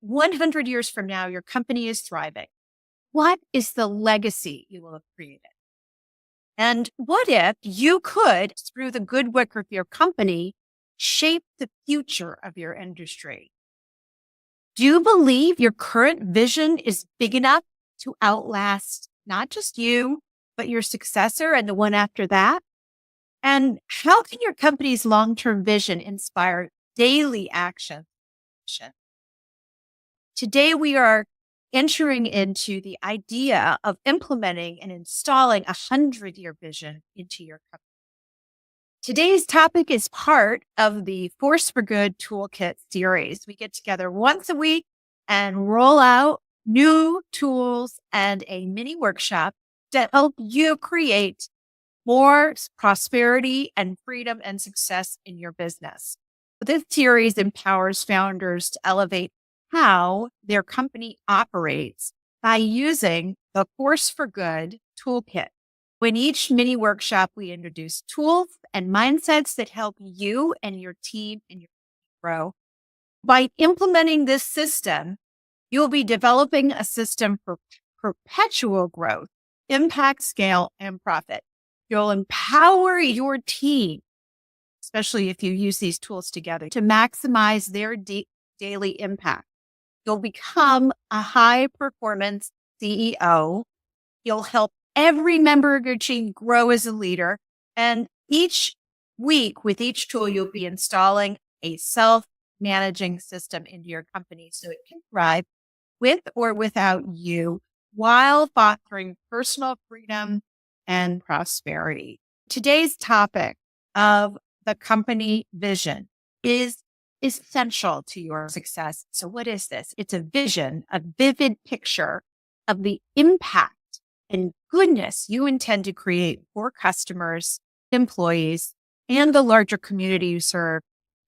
100 years from now, your company is thriving. What is the legacy you will have created? And what if you could, through the good work of your company, shape the future of your industry? Do you believe your current vision is big enough to outlast not just you, but your successor and the one after that? And how can your company's long-term vision inspire daily action? Today, we are entering into the idea of implementing and installing a 100-year vision into your company. Today's topic is part of the Force for Good Toolkit series. We get together once a week and roll out new tools and a mini workshop to help you create more prosperity and freedom and success in your business. This series empowers founders to elevate how their company operates by using the Force for Good Toolkit. In each mini workshop, we introduce tools and mindsets that help you and your team and your grow. By implementing this system, you'll be developing a system for perpetual growth, impact, scale, and profit. You'll empower your team, especially if you use these tools together, to maximize their daily impact. You'll become a high-performance CEO. You'll help every member of your team grow as a leader. And each week with each tool, you'll be installing a self-managing system into your company so it can thrive with or without you while fostering personal freedom and prosperity. Today's topic of the company vision is essential to your success. So what is this? It's a vision, a vivid picture of the impact and goodness you intend to create for customers, employees, and the larger community you serve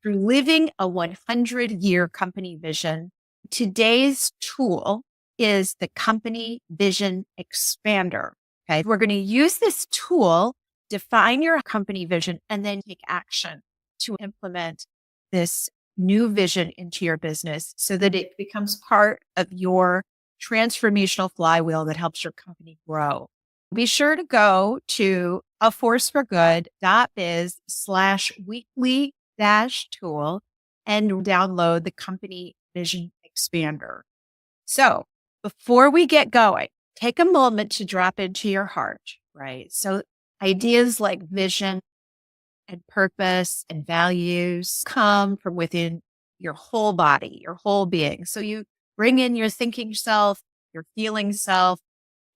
through living a 100-year company vision. Today's tool is the Company Vision Expander. Okay, we're going to use this tool, define your company vision, and then take action to implement this new vision into your business so that it becomes part of your transformational flywheel that helps your company grow. Be sure to go to aforceforgood.biz/weekly-tool and download the Company Vision Expander. So before we get going, take a moment to drop into your heart, right? So ideas like vision and purpose and values come from within your whole body, your whole being. So you bring in your thinking self, your feeling self,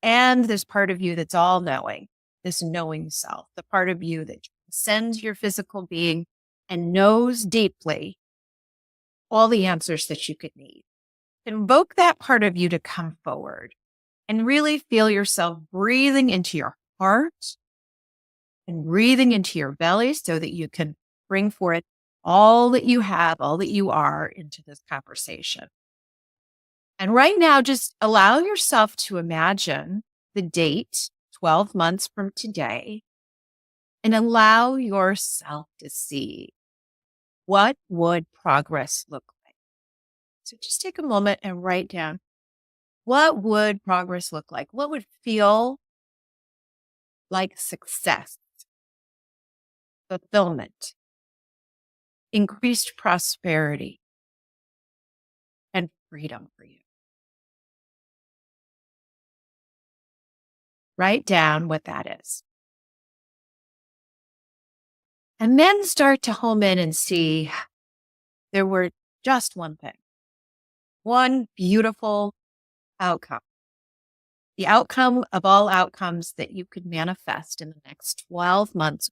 and this part of you that's all knowing, this knowing self, the part of you that transcends your physical being and knows deeply all the answers that you could need. Invoke that part of you to come forward and really feel yourself breathing into your heart and breathing into your belly so that you can bring forth all that you have, all that you are into this conversation. And right now, just allow yourself to imagine the date 12 months from today and allow yourself to see what would progress look like. So just take a moment and write down, what would progress look like? What would feel like success, fulfillment, increased prosperity, and freedom for you? Write down what that is. And then start to home in and see there were just one thing, one beautiful outcome, the outcome of all outcomes that you could manifest in the next 12 months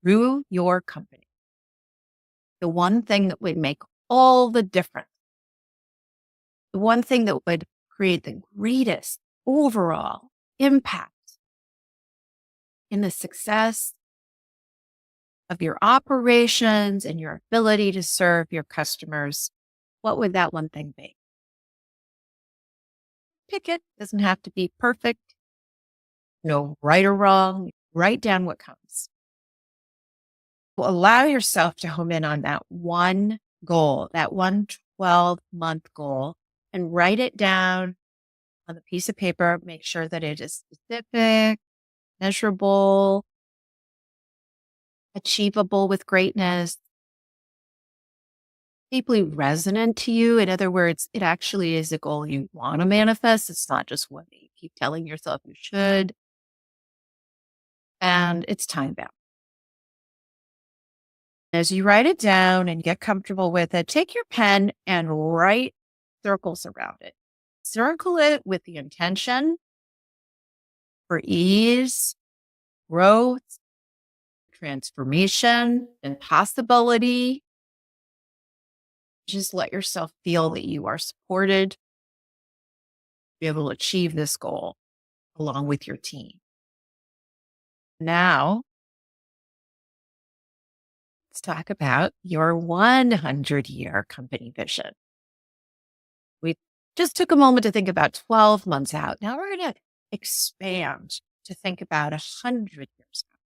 through your company. The one thing that would make all the difference, the one thing that would create the greatest overall impact in the success of your operations and your ability to serve your customers. What would that one thing be? Pick it. Doesn't have to be perfect. No right or wrong. Write down what comes. Allow yourself to home in on that one goal, that one 12-month goal, and write it down on a piece of paper. Make sure that it is specific, measurable, achievable with greatness, deeply resonant to you. In other words, it actually is a goal you want to manifest. It's not just one that you keep telling yourself you should. And it's time bound. As you write it down and get comfortable with it, take your pen and write circles around it. Circle it with the intention for ease, growth, transformation, and possibility. Just let yourself feel that you are supported to be able to achieve this goal along with your team. Now, let's talk about your 100-year company vision. We just took a moment to think about 12 months out. Now we're going to expand to think about 100 years out.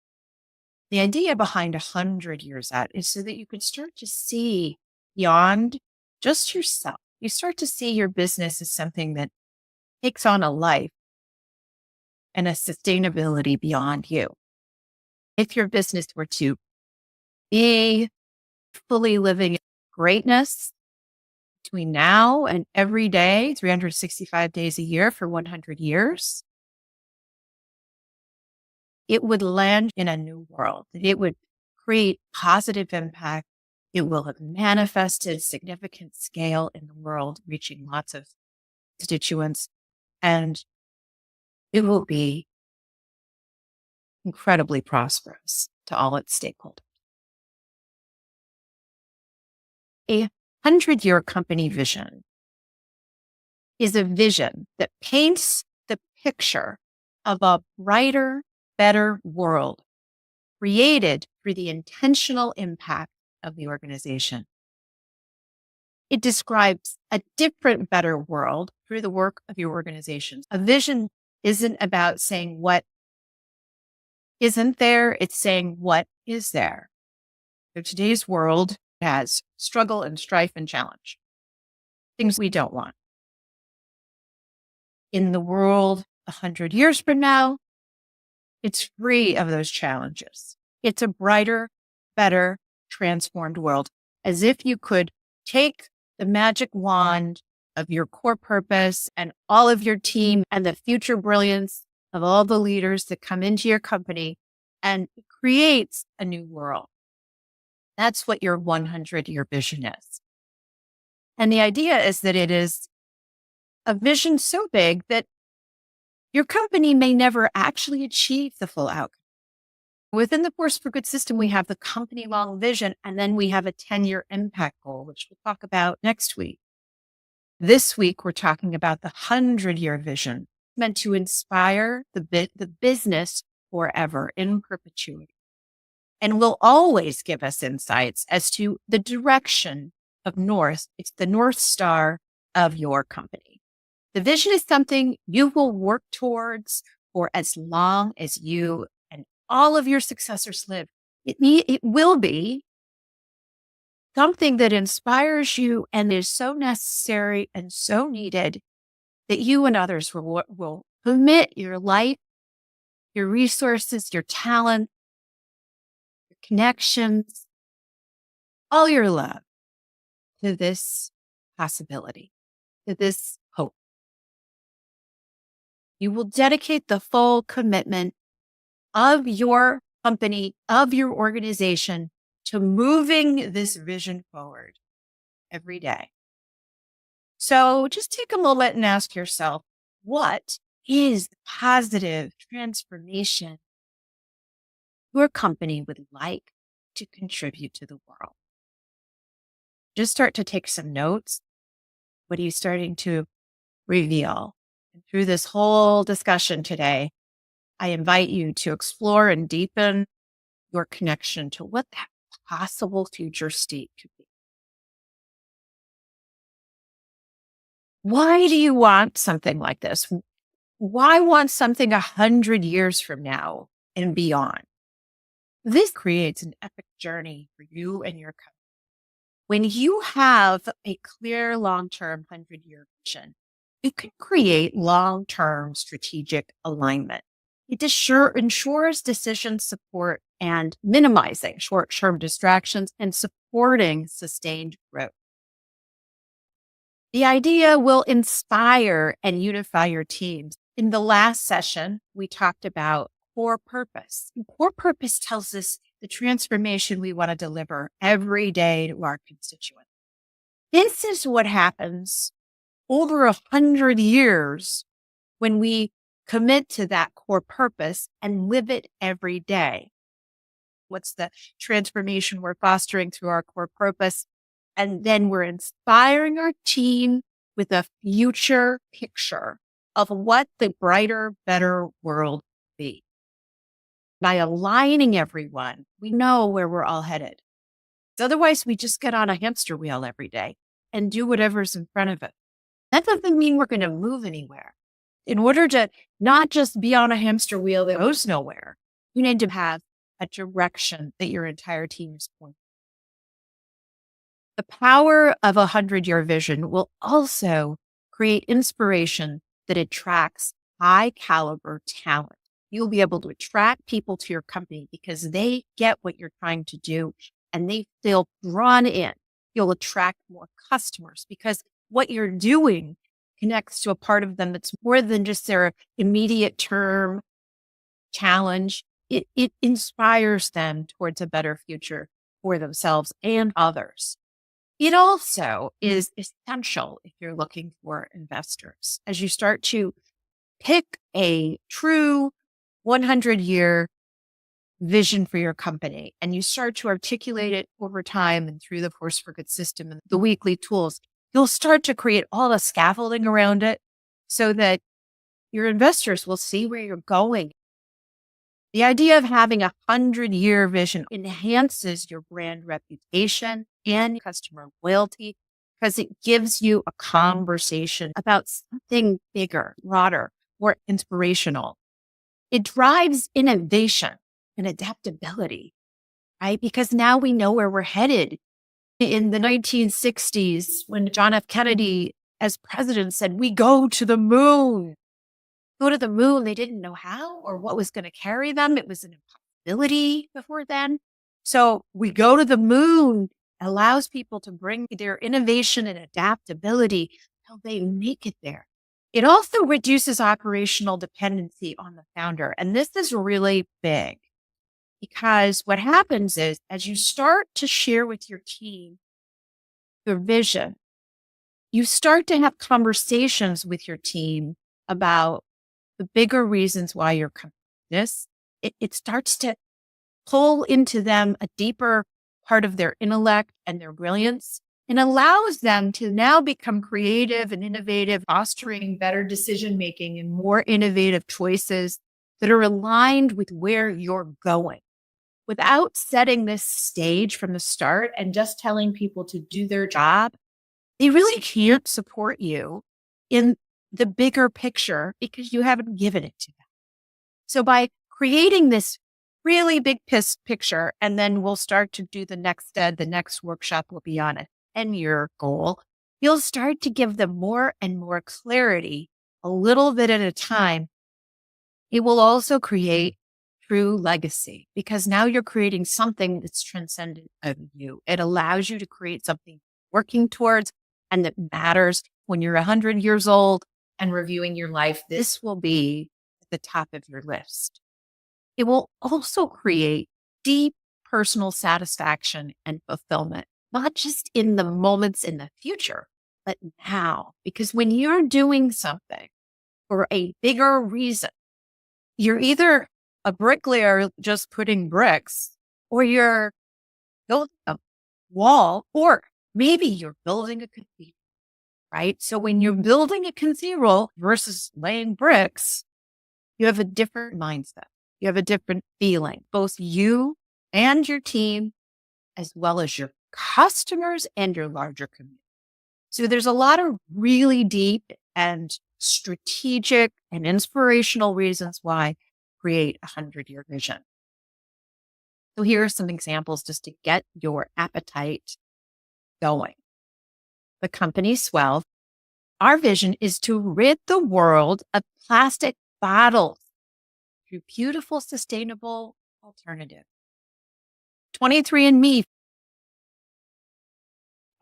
The idea behind 100 years out is so that you can start to see beyond just yourself. You start to see your business as something that takes on a life and a sustainability beyond you. If your business were to be fully living greatness between now and every day, 365 days a year for 100 years, it would land in a new world. It would create positive impact. It will have manifested significant scale in the world, reaching lots of constituents, and it will be incredibly prosperous to all its stakeholders. A 100-year company vision is a vision that paints the picture of a brighter, better world created through the intentional impact of the organization. It describes a different, better world through the work of your organization. A vision isn't about saying what isn't there, it's saying what is there. So today's world has struggle and strife and challenge, things we don't want. In the world 100 years from now, it's free of those challenges. It's a brighter, better, transformed world, as if you could take the magic wand of your core purpose and all of your team and the future brilliance of all the leaders that come into your company, and it creates a new world. That's what your 100-year vision is. And the idea is that it is a vision so big that your company may never actually achieve the full outcome. Within the Force for Good system, we have the company long vision, and then we have a 10-year impact goal, which we'll talk about next week. This week, we're talking about the 100-year vision, meant to inspire the business forever, in perpetuity, and will always give us insights as to the direction of north. It's the North Star of your company. The vision is something you will work towards for as long as you and all of your successors live. It will be something that inspires you and is so necessary and so needed that you and others will commit your life, your resources, your talent, your connections, all your love to this possibility, to this hope. You will dedicate the full commitment of your company, of your organization, to moving this vision forward every day. So just take a moment and ask yourself, what is the positive transformation your company would like to contribute to the world? Just start to take some notes. What are you starting to reveal? And through this whole discussion today, I invite you to explore and deepen your connection to what that possible future state could be. Why do you want something like this? Why want something 100 years from now and beyond? This creates an epic journey for you and your company. When you have a clear long-term 100-year vision, you can create long-term strategic alignment. It ensures decision support and minimizing short-term distractions and supporting sustained growth. The idea will inspire and unify your teams. In the last session, we talked about core purpose. And core purpose tells us the transformation we want to deliver every day to our constituents. This is what happens over 100 years when we commit to that core purpose and live it every day. What's the transformation we're fostering through our core purpose? And then we're inspiring our team with a future picture of what the brighter, better world will be. By aligning everyone, we know where we're all headed. Otherwise, we just get on a hamster wheel every day and do whatever's in front of it. That doesn't mean we're going to move anywhere. In order to not just be on a hamster wheel that goes nowhere, you need to have a direction that your entire team is pointing. The power of 100-year vision will also create inspiration that attracts high caliber talent. You'll be able to attract people to your company because they get what you're trying to do and they feel drawn in. You'll attract more customers because what you're doing connects to a part of them that's more than just their immediate term challenge. It inspires them towards a better future for themselves and others. It also is essential if you're looking for investors. As you start to pick a true 100-year vision for your company and you start to articulate it over time and through the Force for Good system and the weekly tools, you'll start to create all the scaffolding around it so that your investors will see where you're going. The idea of having a 100-year vision enhances your brand reputation and customer loyalty because it gives you a conversation about something bigger, broader, more inspirational. It drives innovation and adaptability, right? Because now we know where we're headed. In the 1960s, when John F. Kennedy, as president, said, "We go to the moon." Go to the moon, they didn't know how or what was going to carry them. It was an impossibility before then. So we go to the moon allows people to bring their innovation and adaptability until they make it there. It also reduces operational dependency on the founder. And this is really big because what happens is as you start to share with your team your vision, you start to have conversations with your team about the bigger reasons why you're coming to this. It starts to pull into them a deeper part of their intellect and their brilliance and allows them to now become creative and innovative, fostering better decision-making and more innovative choices that are aligned with where you're going. Without setting this stage from the start and just telling people to do their job, they really can't support you in the bigger picture because you haven't given it to them. So by creating this really big picture, and then we'll start to do the next workshop will be on a 10-year goal, you'll start to give them more and more clarity a little bit at a time. It will also create true legacy because now you're creating something that's transcendent of you. It allows you to create something working towards and that matters when you're 100 years old and reviewing your life. This will be at the top of your list. It will also create deep personal satisfaction and fulfillment, not just in the moments in the future, but now. Because when you're doing something for a bigger reason, you're either a bricklayer just putting bricks, or you're building a wall, or maybe you're building a cathedral. Right? So when you're building a cathedral versus laying bricks, you have a different mindset. You have a different feeling, both you and your team, as well as your customers and your larger community. So there's a lot of really deep and strategic and inspirational reasons why create a 100-year vision. So here are some examples just to get your appetite going. The company swells. Our vision is to rid the world of plastic bottles through beautiful, sustainable alternatives. 23andMe,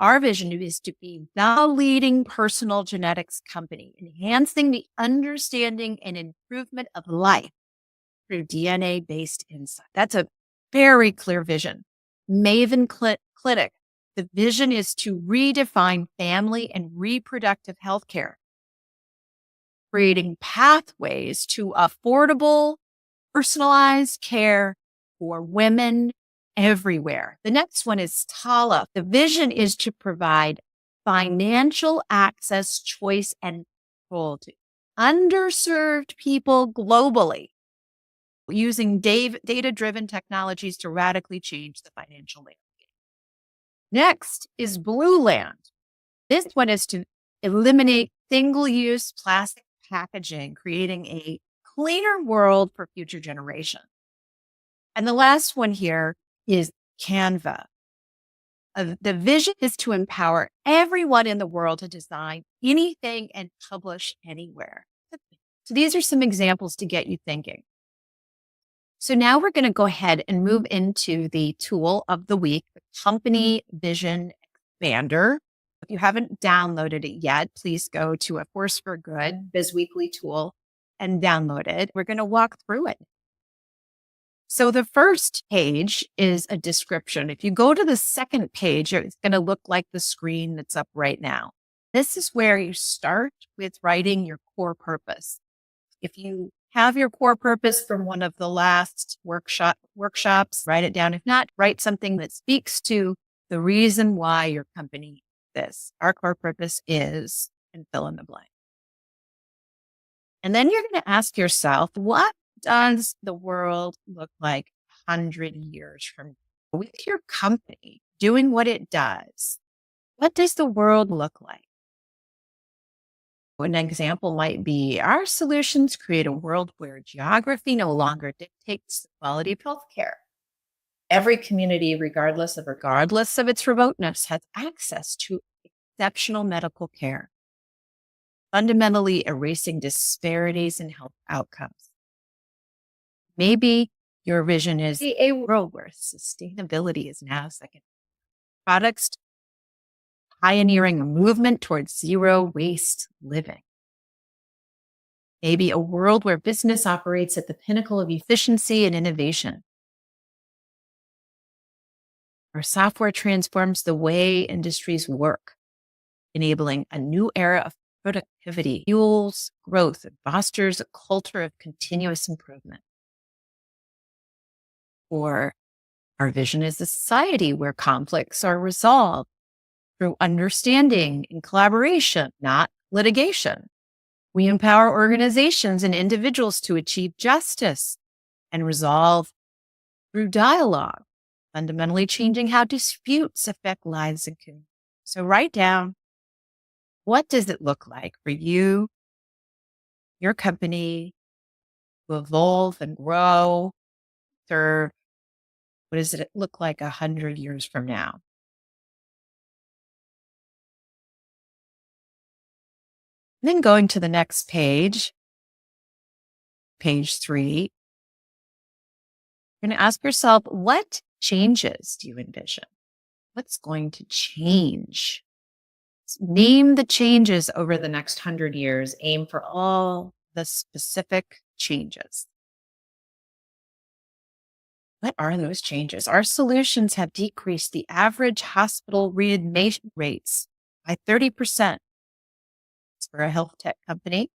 our vision is to be the leading personal genetics company, enhancing the understanding and improvement of life through DNA-based insight. That's a very clear vision. Maven Clinic, the vision is to redefine family and reproductive health care, creating pathways to affordable, personalized care for women everywhere. The next one is Tala. The vision is to provide financial access, choice, and control to underserved people globally, using data-driven technologies to radically change the financial landscape. Next is Blue Land. This one is to eliminate single-use plastic packaging, creating a cleaner world for future generations. And the last one here is Canva. The vision is to empower everyone in the world to design anything and publish anywhere. So these are some examples to get you thinking. So now we're going to go ahead and move into the tool of the week, the Company Vision Expander. If you haven't downloaded it yet, please go to A Force for Good BizWeekly tool and download it. We're going to walk through it. So the first page is a description. If you go to the second page, it's going to look like the screen that's up right now. This is where you start with writing your core purpose. If you have your core purpose from one of the last workshops, write it down. If not, write something that speaks to the reason why your company exists. Our core purpose is, and fill in the blank. And then you're going to ask yourself, what does the world look like 100 years from now? With your company doing what it does, what does the world look like? An example might be our solutions create a world where geography no longer dictates the quality of healthcare. Every community, regardless of its remoteness, has access to exceptional medical care, fundamentally erasing disparities in health outcomes. Maybe your vision is a world where sustainability is now second. Products pioneering a movement towards zero waste living. Maybe a world where business operates at the pinnacle of efficiency and innovation. Our software transforms the way industries work, enabling a new era of productivity, fuels growth, and fosters a culture of continuous improvement. Or our vision is a society where conflicts are resolved through understanding and collaboration, not litigation. We empower organizations and individuals to achieve justice and resolve through dialogue, fundamentally changing how disputes affect lives and communities. So write down, what does it look like for you, your company, to evolve and grow, serve? What does it look like 100 years from now? Then going to the next page, page 3, you're going to ask yourself, what changes do you envision? What's going to change? Name the changes over the next 100 years. Aim for all the specific changes. What are those changes? Our solutions have decreased the average hospital readmission rates by 30%. For a health tech company.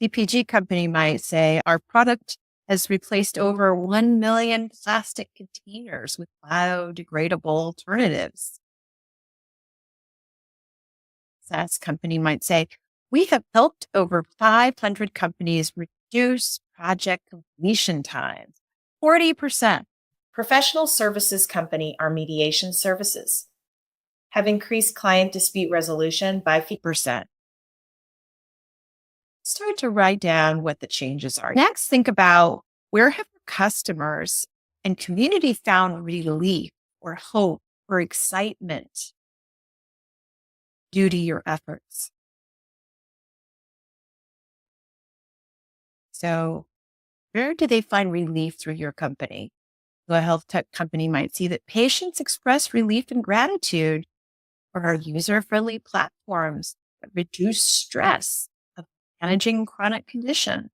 CPG company might say our product has replaced over 1 million plastic containers with biodegradable alternatives. SaaS company might say we have helped over 500 companies reduce project completion times 40%. Professional services company, our mediation services, have increased client dispute resolution by 50%. Start to write down what the changes are. Next, think about where have your customers and community found relief or hope or excitement due to your efforts. So, where do they find relief through your company? A health tech company might see that patients express relief and gratitude for our user-friendly platforms that reduce stress of managing chronic condition.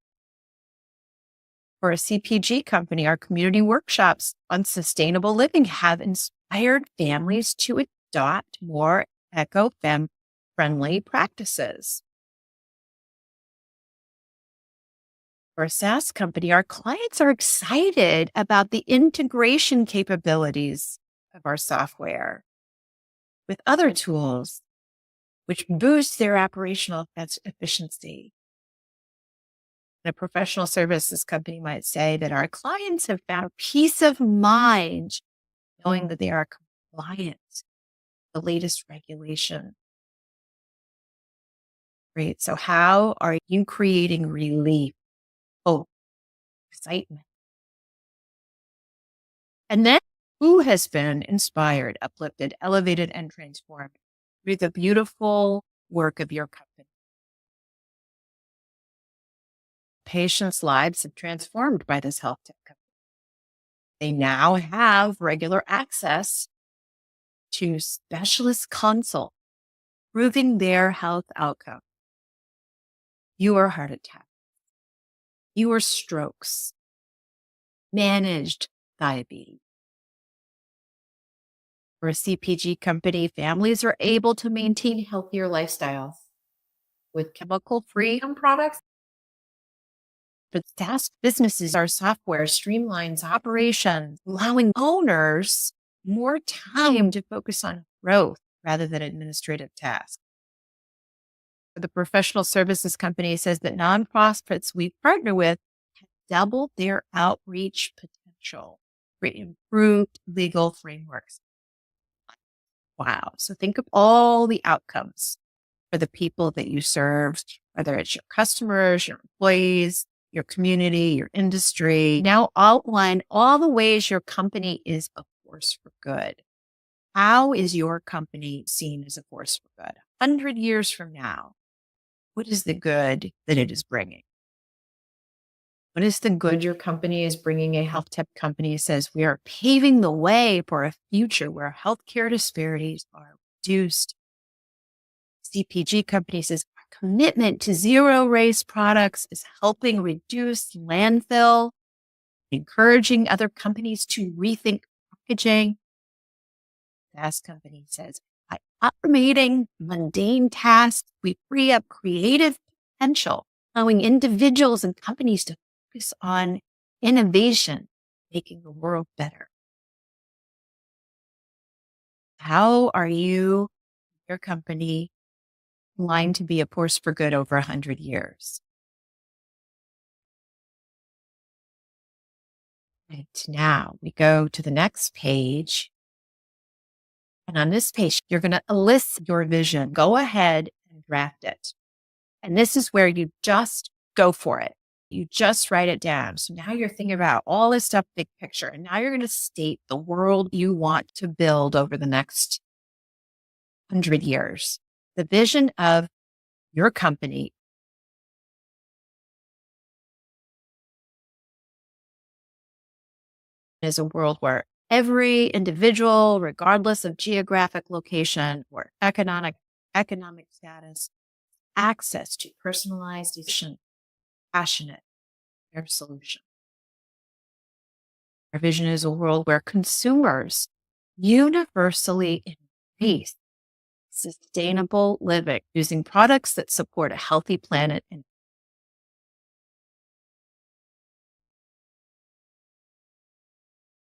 For a CPG company, our community workshops on sustainable living have inspired families to adopt more eco-friendly practices. For a SaaS company, our clients are excited about the integration capabilities of our software with other tools, which boost their operational efficiency. And a professional services company might say that our clients have found peace of mind knowing that they are compliant with the latest regulation. Great. So, how are you creating relief, hope, excitement? And then who has been inspired, uplifted, elevated, and transformed through the beautiful work of your company? Patients' lives have transformed by this health tech company. They now have regular access to specialist consult, improving their health outcome. Fewer heart attacks, fewer strokes, managed diabetes. For a CPG company, families are able to maintain healthier lifestyles with chemical-free products. For SaaS businesses, our software streamlines operations, allowing owners more time to focus on growth rather than administrative tasks. The professional services company says that nonprofits we partner with have doubled their outreach potential for improved legal frameworks. Wow. So think of all the outcomes for the people that you serve, whether it's your customers, your employees, your community, your industry. Now outline all the ways your company is a force for good. How is your company seen as a force for good? 100 years from now, what is the good that it is bringing? What is the good your company is bringing? A health tech company says we are paving the way for a future where healthcare disparities are reduced. CPG company says our commitment to zero waste products is helping reduce landfill, encouraging other companies to rethink packaging. SaaS company says by automating mundane tasks, we free up creative potential, allowing individuals and companies to focus on innovation, making the world better. How are you, your company, aligned to be a force for good over 100 years? Right now, we go to the next page. And on this page, you're going to list your vision. Go ahead and draft it. And this is where you just go for it. You just write it down. So now you're thinking about all this stuff, big picture. And now you're going to state the world you want to build over the next 100 years. The vision of your company is a world where every individual, regardless of geographic location or economic status, access to personalized, efficient, passionate care solution. Our vision is a world where consumers universally embrace sustainable living using products that support a healthy planet. And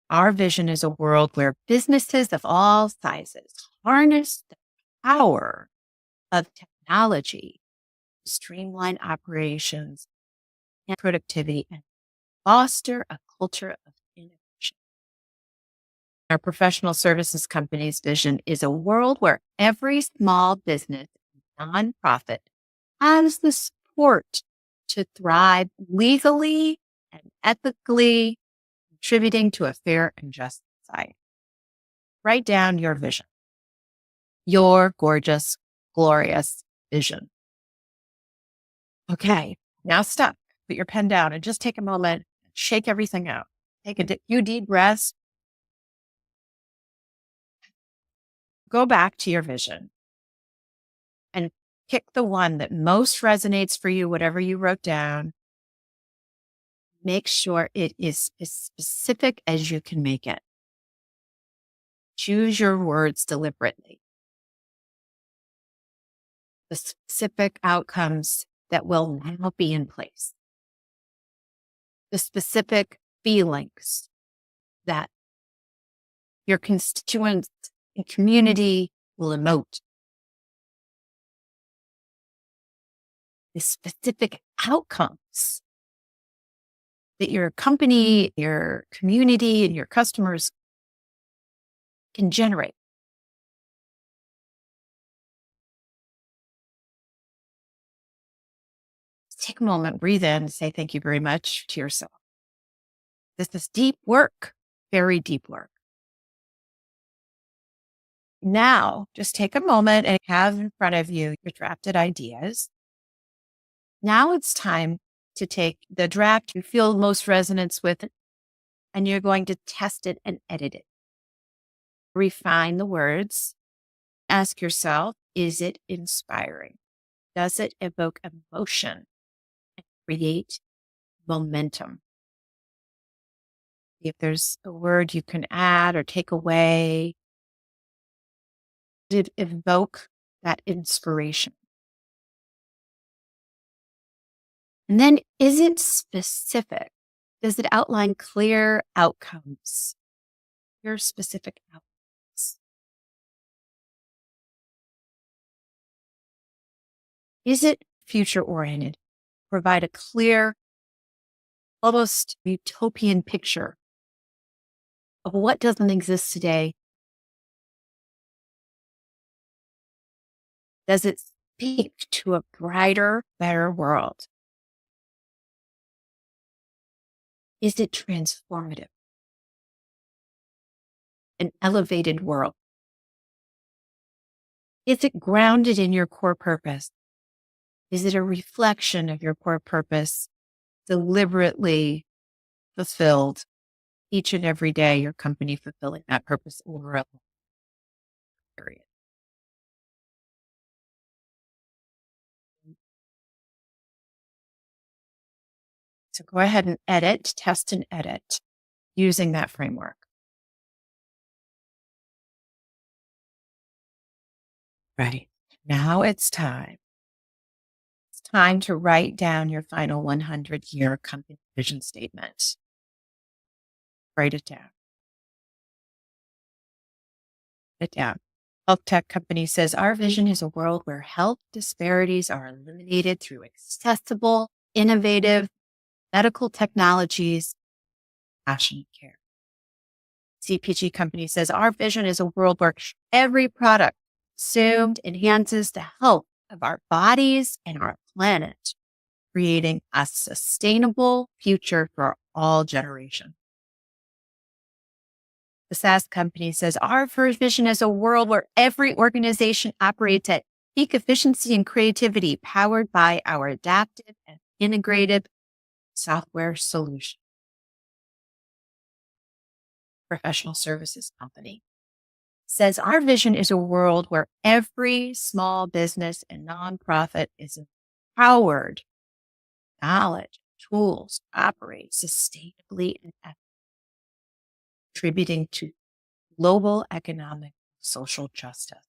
our vision is a world where businesses of all sizes harness the power of technology to streamline operations and productivity and foster a culture of innovation. Our professional services company's vision is a world where every small business and nonprofit has the support to thrive legally and ethically, contributing to a fair and just society. Write down your vision, your gorgeous, glorious vision. Okay, now stop. Put your pen down and just take a moment, shake everything out. Take a few deep breaths. Go back to your vision and pick the one that most resonates for you, whatever you wrote down. Make sure it is as specific as you can make it. Choose your words deliberately. The specific outcomes that will now be in place. The specific feelings that your constituents and community will emote. The specific outcomes that your company, your community, and your customers can generate. Take a moment, breathe in, say thank you very much to yourself. This is deep work, very deep work. Now, just take a moment and have in front of you your drafted ideas. Now it's time to take the draft you feel most resonance with, and you're going to test it and edit it. Refine the words. Ask yourself, is it inspiring? Does it evoke emotion and create momentum? If there's a word you can add or take away, did it evoke that inspiration? And then, is it specific? Does it outline clear outcomes? Your specific outcomes. Is it future oriented? Provide a clear, almost utopian picture of what doesn't exist today. Does it speak to a brighter, better world? Is it transformative? An elevated world? Is it grounded in your core purpose? Is it a reflection of your core purpose, deliberately fulfilled each and every day, your company fulfilling that purpose over a period? So go ahead and edit, test and edit using that framework. Right. Now it's time. It's time to write down your final 100-year company vision statement. Write it down. Write it down. Health tech company says, our vision is a world where health disparities are eliminated through accessible, innovative medical technologies, passionate care. CPG company says, our vision is a world where every product consumed enhances the health of our bodies and our planet, creating a sustainable future for all generations. The SaaS company says, our vision is a world where every organization operates at peak efficiency and creativity, powered by our adaptive and integrated software solution. Professional services company says, our vision is a world where every small business and nonprofit is empowered knowledge, tools to operate sustainably and ethically, contributing to global economic and social justice.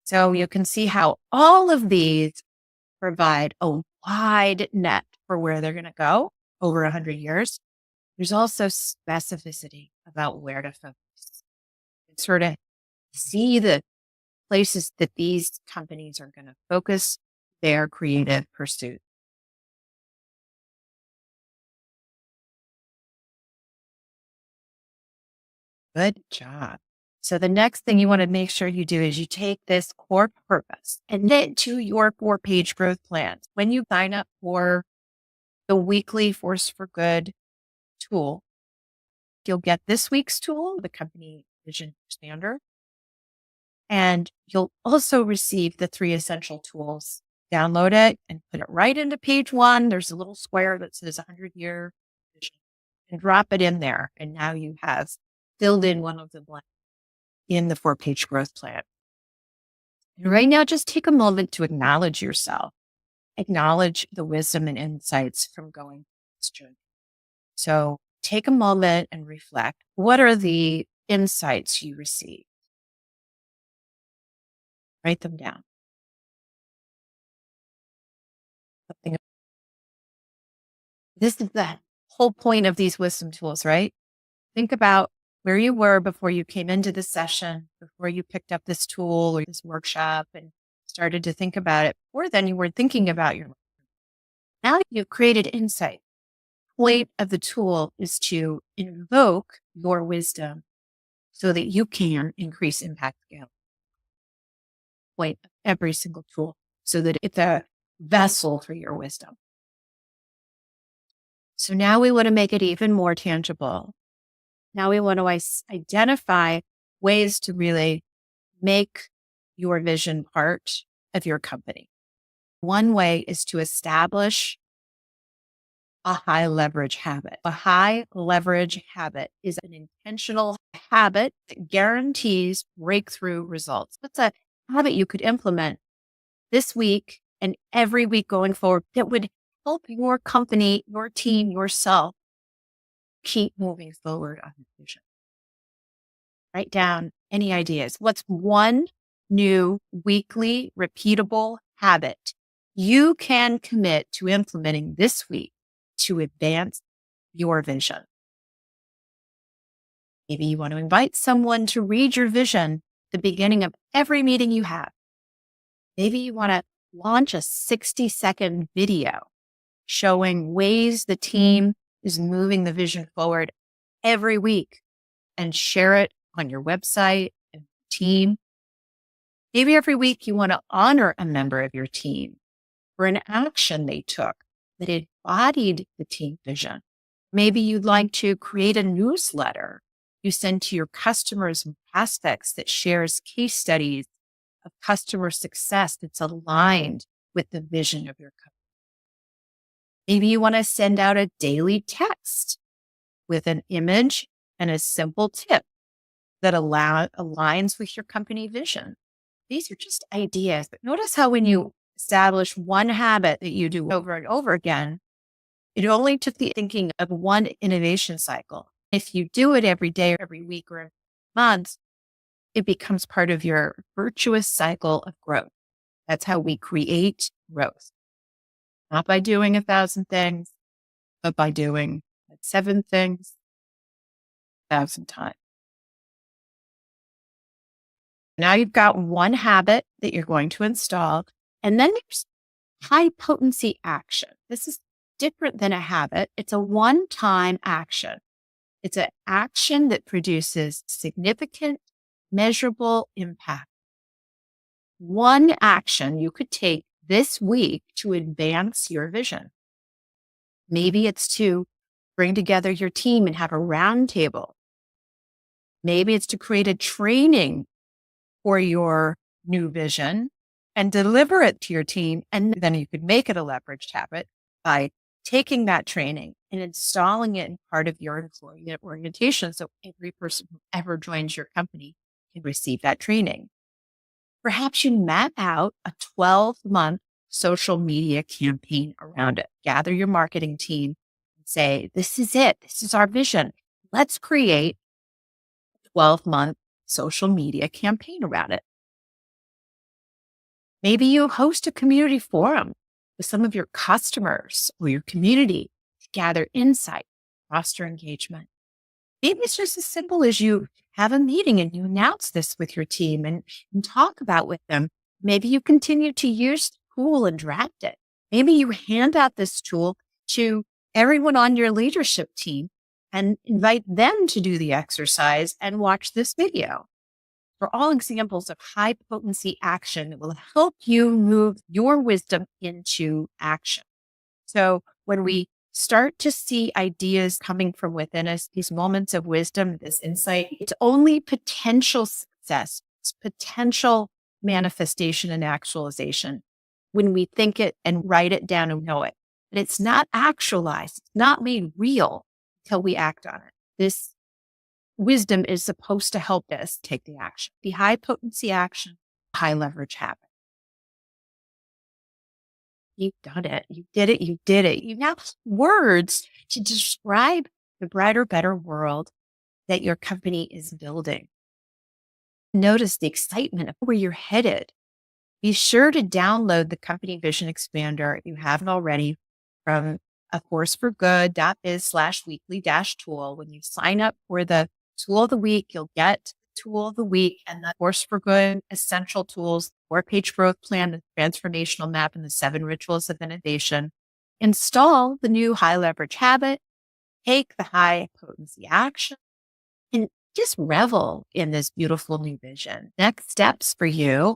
So you can see how all of these provide a wide net for where they're going to go over 100 years. There's also specificity about where to focus. And sort of see the places that these companies are going to focus their creative pursuit. Good job. So the next thing you want to make sure you do is you take this core purpose and then to your 4-page growth plan. When you sign up for the weekly Force for Good tool, you'll get this week's tool, the company vision expander. And you'll also receive the 3 essential tools. Download it and put it right into page 1. There's a little square that says 100-year vision and drop it in there. And now you have filled in one of the blanks in the 4-page growth plan. And right now, just take a moment to acknowledge yourself. Acknowledge the wisdom and insights from going this journey. So take a moment and reflect. What are the insights you receive? Write them down. Something. This is the whole point of these wisdom tools, right? Think about where you were before you came into this session, before you picked up this tool or this workshop and started to think about it. Before then, you were thinking about your. Now you've created insight. Point of the tool is to invoke your wisdom so that you can increase impact scale. Point of every single tool so that it's a vessel for your wisdom. So now we want to make it even more tangible. Now we want to identify ways to really make your vision part of your company. One way is to establish a high leverage habit. A high leverage habit is an intentional habit that guarantees breakthrough results. What's a habit you could implement this week and every week going forward that would help your company, your team, yourself keep moving forward on the vision? Write down any ideas. What's one new weekly repeatable habit you can commit to implementing this week to advance your vision? Maybe you want to invite someone to read your vision at the beginning of every meeting you have. Maybe you want to launch a 60-second video showing ways the team is moving the vision forward every week and share it on your website and team. Maybe every week you want to honor a member of your team for an action they took that embodied the team vision. Maybe you'd like to create a newsletter you send to your customers and prospects that shares case studies of customer success that's aligned with the vision of your company. Maybe you want to send out a daily text with an image and a simple tip that aligns with your company vision. These are just ideas, but notice how when you establish one habit that you do over and over again, it only took the thinking of one innovation cycle. If you do it every day, or every week, or every month, it becomes part of your virtuous cycle of growth. That's how we create growth. Not by doing 1,000 things, but by doing 7 things 1,000 times. Now you've got one habit that you're going to install, and then there's high potency action. This is different than a habit. It's a one-time action. It's an action that produces significant, measurable impact. One action you could take this week to advance your vision. Maybe it's to bring together your team and have a roundtable. Maybe it's to create a training for your new vision and deliver it to your team. And then you could make it a leveraged habit by taking that training and installing it in part of your employee orientation. So every person who ever joins your company can receive that training. Perhaps you map out a 12-month social media campaign around it. Gather your marketing team and say, this is it. This is our vision. Let's create a 12-month social media campaign around it. Maybe you host a community forum with some of your customers or your community to gather insight, foster engagement. Maybe it's just as simple as you have a meeting and you announce this with your team and talk about with them. Maybe you continue to use the tool and draft it. Maybe you hand out this tool to everyone on your leadership team and invite them to do the exercise and watch this video. For all examples of high potency action that will help you move your wisdom into action. So when we start to see ideas coming from within us, these moments of wisdom, This insight, it's only potential success, it's potential manifestation and actualization when we think it and write it down and know it. But it's not actualized, it's not made real until we act on it. This wisdom is supposed to help us take the action, the high potency action, high leverage habit. You've done it. You did it. You did it. You now have words to describe the brighter, better world that your company is building. Notice the excitement of where you're headed. Be sure to download the Company Vision Expander if you haven't already from a forceforgood.biz/weekly-tool. When you sign up for the tool of the week, you'll get the tool of the week and the Force for Good essential tools, 4-page growth plan, the transformational map, and the 7 rituals of innovation. Install the new high leverage habit, take the high potency action, and just revel in this beautiful new vision. Next steps for you.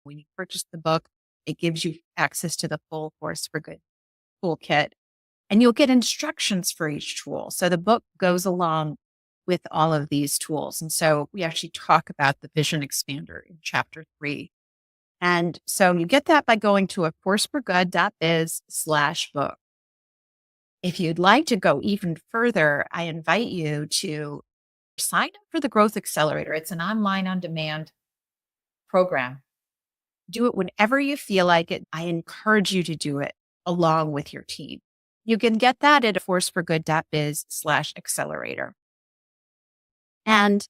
When you purchase the book, it gives you access to the full Force for Good toolkit, and you'll get instructions for each tool. So the book goes along with all of these tools. And so we actually talk about the Vision Expander in chapter 3. And so you get that by going to a forceforgood.biz/book. If you'd like to go even further, I invite you to sign up for the Growth Accelerator. It's an online on-demand program. Do it whenever you feel like it. I encourage you to do it along with your team. You can get that at forceforgood.biz/accelerator. And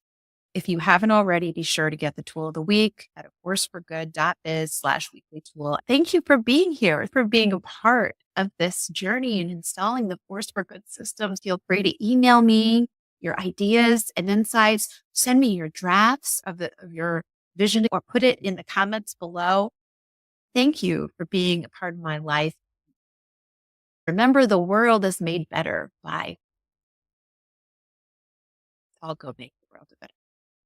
if you haven't already, be sure to get the tool of the week at forceforgood.biz/weekly-tool. Thank you for being here, for being a part of this journey and installing the Force for Good systems. Feel free to email me your ideas and insights. Send me your drafts of your vision or put it in the comments below. Thank you for being a part of my life. Remember, the world is made better by. I'll go make the world a better